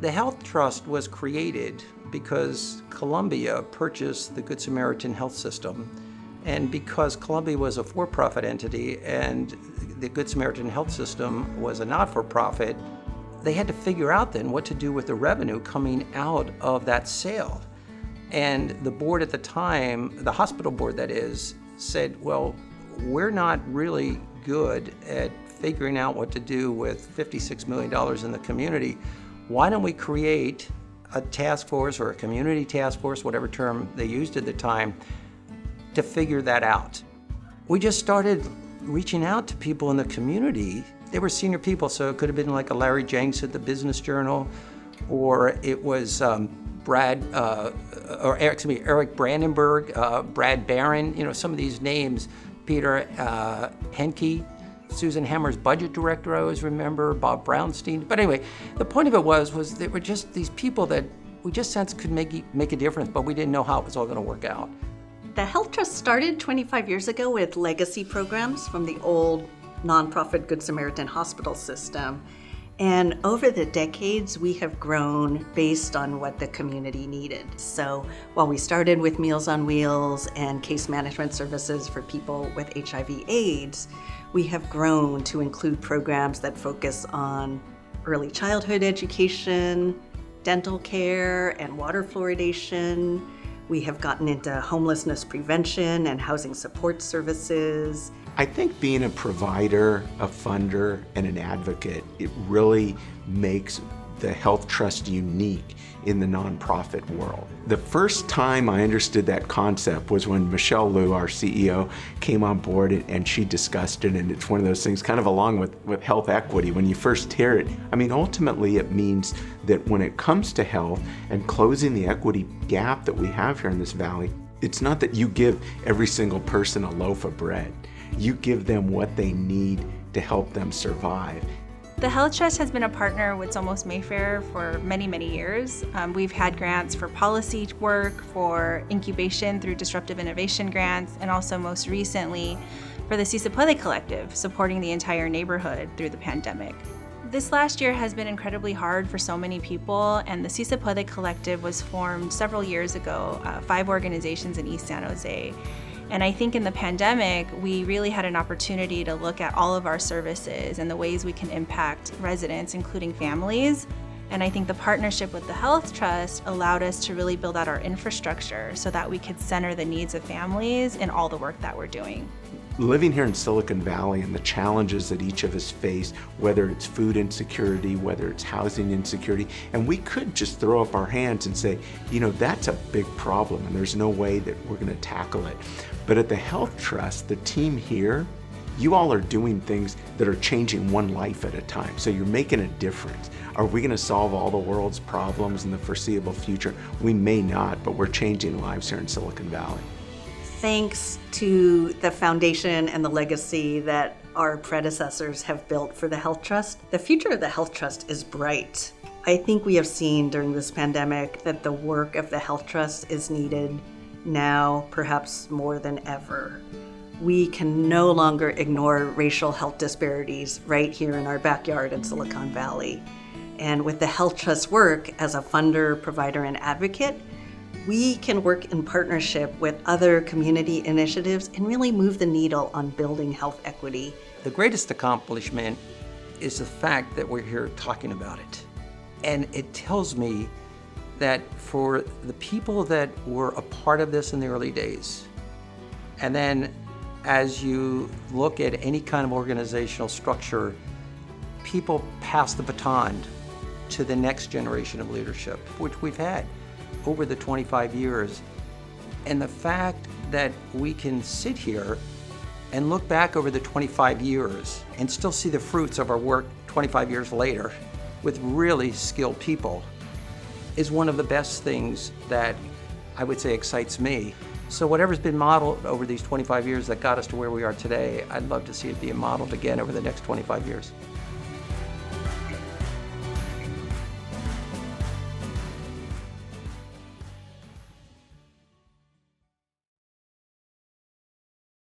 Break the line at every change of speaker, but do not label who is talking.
The Health Trust was created because Columbia purchased the Good Samaritan Health System, and because Columbia was a for-profit entity and the Good Samaritan Health System was a not-for-profit, they had to figure out then what to do with the revenue coming out of that sale. And the board at the time, the hospital board that is, said, well, we're not really good at figuring out what to do with $56 million in the community. Why don't we create a task force or a community task force, whatever term they used at the time, to figure that out? We just started reaching out to people in the community. They were senior people, so it could have been like a Larry Jenks at the Business Journal, or it was Eric Brandenburg, Brad Barron, some of these names, Peter Henke, Susan Hammer's budget director, I always remember, Bob Brownstein. But anyway, the point of it was they were just these people that we just sensed could make a difference, but we didn't know how it was all going to work out.
The Health Trust started 25 years ago with legacy programs from the old nonprofit Good Samaritan Hospital system. And over the decades, we have grown based on what the community needed. So while we started with Meals on Wheels and case management services for people with HIV/AIDS, we have grown to include programs that focus on early childhood education, dental care, and water fluoridation. We have gotten into homelessness prevention and housing support services.
I think being a provider, a funder, and an advocate, it really makes the Health Trust unique in the nonprofit world. The first time I understood that concept was when Michelle Liu, our CEO, came on board and she discussed it, and it's one of those things kind of along with health equity. When you first hear it, ultimately it means that when it comes to health and closing the equity gap that we have here in this valley, it's not that you give every single person a loaf of bread. You give them what they need to help them survive.
The Health Trust has been a partner with Somos Mayfair for many, many years. We've had grants for policy work, for incubation through disruptive innovation grants, and also most recently for the Si Se Puede Collective, supporting the entire neighborhood through the pandemic. This last year has been incredibly hard for so many people, and the Si Se Puede Collective was formed several years ago, 5 organizations in East San Jose. And I think in the pandemic, we really had an opportunity to look at all of our services and the ways we can impact residents, including families. And I think the partnership with the Health Trust allowed us to really build out our infrastructure so that we could center the needs of families in all the work that we're doing.
Living here in Silicon Valley and the challenges that each of us face, whether it's food insecurity, whether it's housing insecurity, and we could just throw up our hands and say, that's a big problem and there's no way that we're going to tackle it. But at the Health Trust, the team here, you all are doing things that are changing one life at a time. So you're making a difference. Are we going to solve all the world's problems in the foreseeable future? We may not, but we're changing lives here in Silicon Valley.
Thanks to the foundation and the legacy that our predecessors have built for the Health Trust, the future of the Health Trust is bright. I think we have seen during this pandemic that the work of the Health Trust is needed now, perhaps more than ever. We can no longer ignore racial health disparities right here in our backyard in Silicon Valley. And with the Health Trust work as a funder, provider, and advocate, we can work in partnership with other community initiatives and really move the needle on building health equity.
The greatest accomplishment is the fact that we're here talking about it. And it tells me that for the people that were a part of this in the early days, and then as you look at any kind of organizational structure, people pass the baton to the next generation of leadership, which we've had over the 25 years. And the fact that we can sit here and look back over the 25 years and still see the fruits of our work 25 years later with really skilled people is one of the best things that I would say excites me. So whatever's been modeled over these 25 years that got us to where we are today, I'd love to see it being modeled again over the next 25 years.